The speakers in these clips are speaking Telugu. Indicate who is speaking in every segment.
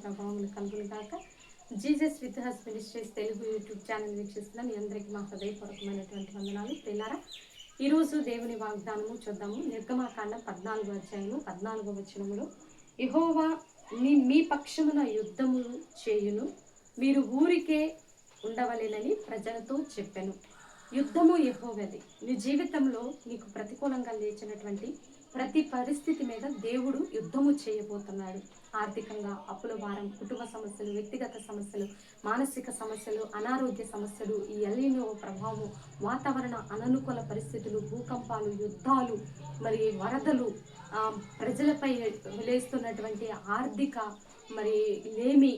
Speaker 1: ప్రభావములు కలుగును గాక. Jesus with has ministries Telugu YouTube channel వీక్షిస్తున్న మీ అందరికీ మా హృదయపూర్వకమైనటువంటి వందనాలు. ప్రియులారా, ఈరోజు దేవుని వాగ్దానము చూద్దాము. నిర్గమాకాండం 14వ అధ్యాయము 14వ వచనములో, యెహోవా మీ పక్షమున యుద్ధములు చేయును, మీరు ఊరికే ఉండవలెనని ప్రజలతో చెప్పెను. యుద్ధము యెహోవాది. నీ జీవితంలో నీకు ప్రతికూలంగా లేచినటువంటి ప్రతి పరిస్థితి మీద దేవుడు యుద్ధము చేయబోతున్నాడు. ఆర్థికంగా అప్పుల భారం, కుటుంబ సమస్యలు, వ్యక్తిగత సమస్యలు, మానసిక సమస్యలు, అనారోగ్య సమస్యలు, ఈ ఎల్నినో ప్రభావం, వాతావరణ అననుకూల పరిస్థితులు, భూకంపాలు, యుద్ధాలు, మరి వరదలు, ప్రజలపై లేస్తున్నటువంటి ఆర్థిక మరి లేమి,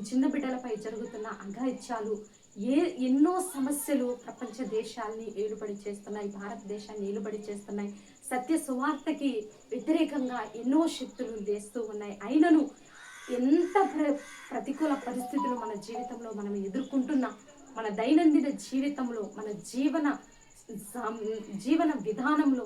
Speaker 1: చిన్న బిడ్డలపై జరుగుతున్న అఘాయిత్యాలు, ఎన్నో సమస్యలు ప్రపంచ దేశాల్ని ఏలుబడి చేస్తున్నాయి, భారతదేశాన్ని ఏలుబడి చేస్తున్నాయి. సత్య సువార్తకి వ్యతిరేకంగా ఎన్నో శక్తులు లేస్తూ ఉన్నాయి. అయినను ఎంత ప్రతికూల పరిస్థితులు మన జీవితంలో మనం ఎదుర్కొంటున్నా, మన దైనందిన జీవితంలో, మన జీవన విధానంలో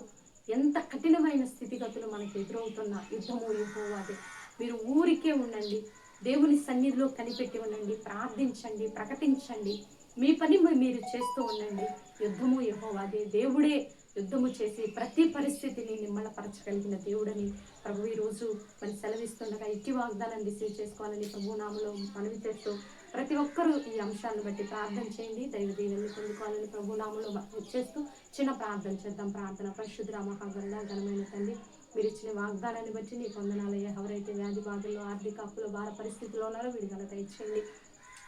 Speaker 1: ఎంత కఠినమైన స్థితిగతులు మనకు ఎదురవుతున్నా, యుద్ధము యెహోవాదే. మీరు ఊరికే ఉండండి, దేవుని సన్నిధిలో కనిపెట్టి ఉండండి, ప్రార్థించండి, ప్రకటించండి, మీ పని మీరు చేస్తూ ఉండండి. యుద్ధము యెహోవాదే. దేవుడే యుద్ధము చేసి ప్రతి పరిస్థితిని నిమ్మలపరచగలిగిన దేవుడని ప్రభు ఈరోజు మరి సెలవిస్తుండగా ఇట్టి వాగ్దానాన్ని రిసీవ్ చేసుకోవాలని ప్రభు నామములో మనవి చేస్తూ ప్రతి ఒక్కరూ ఈ అంశాలను బట్టి ప్రార్థన చేయండి, దైవ దీవెనలు పొందుకోవాలని ప్రభు నామములో చేస్తూ చిన్న ప్రార్థన చేద్దాం. ప్రార్థన. పరిశుద్ధ మహాగరుడ ఘనమైన తండ్రి, మీరు ఇచ్చిన వాగ్దానాన్ని బట్టి నీకు వందనాలయ్యా. ఎవరైతే వ్యాధి బాధల్లో, ఆర్థిక అప్పుల భార పరిస్థితుల్లో ఉన్నారో విడుదల దయచేయండి.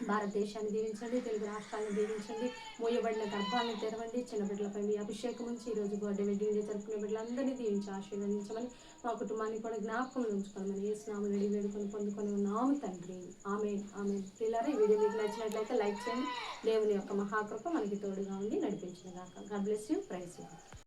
Speaker 1: భారతదేశాన్ని దీవించండి, తెలుగు రాష్ట్రాలను దీవించండి, మోయబడిన గర్భాలను తెరవండి. చిన్న బిడ్డలపై మీ అభిషేకం నుంచి ఈరోజు బర్త్డే వెడ్డింగ్ డే జరుపుకునే బిడ్డలందరినీ దీవించి ఆశీర్వదించమని, మా కుటుంబాన్ని కూడా జ్ఞాపకంలో ఉంచుకోమని యేసునామమున అడిగి వేడుకొని పొందుకొని ఉన్నాము తండ్రి. ఆమేన్, ఆమేన్. ప్రియులారా, ఈ వీడియో మీకు నచ్చినట్లయితే లైక్ చేయండి. దేవుని యొక్క మహాకృప మనకి తోడుగా ఉండి నడిపించిన గాక. God bless you. Praise you.